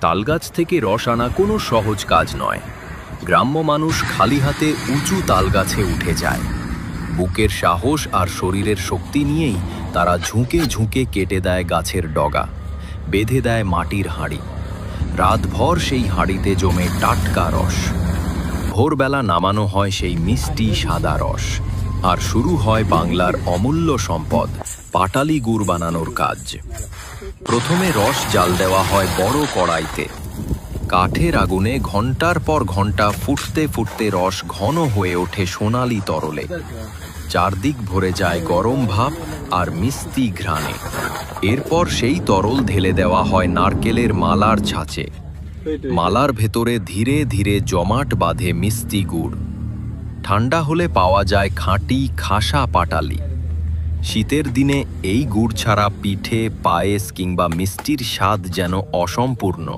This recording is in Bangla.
তালগাছ থেকে রস আনা কোনো সহজ কাজ নয়। গ্রাম্য মানুষ খালি হাতে উঁচু তালগাছে উঠে যায়। বুকের সাহস আর শরীরের শক্তি নিয়েই তারা ঝুঁকে ঝুঁকে কেটে দেয় গাছের ডগা, বেঁধে দেয় মাটির হাঁড়ি। রাতভর সেই হাঁড়িতে জমে টাটকা রস। ভোরবেলা নামানো হয় সেই মিষ্টি সাদা রস, আর শুরু হয় বাংলার অমূল্য সম্পদ পাটালি গুড় বানানোর কাজ। প্রথমে রস জাল দেওয়া হয় বড় কড়াইতে। কাঠের আগুনে ঘন্টার পর ঘন্টা ফুটতে ফুটতে রস ঘন হয়ে ওঠে সোনালি তরলে। চারদিক ভরে যায় গরম ভাপ আর মিষ্টি ঘ্রাণে। এরপর সেই তরল ঢেলে দেওয়া হয় নারকেলের মালার ছাঁচে। মালার ভেতরে ধীরে ধীরে জমাট বাঁধে মিষ্টি গুড়। ঠান্ডা হলে পাওয়া যায় খাঁটি খাসা পাটালি। শীতের দিনে এই গুড় ছাড়া পিঠে, পায়েস কিংবা মিষ্টির স্বাদ যেন অসম্পূর্ণ।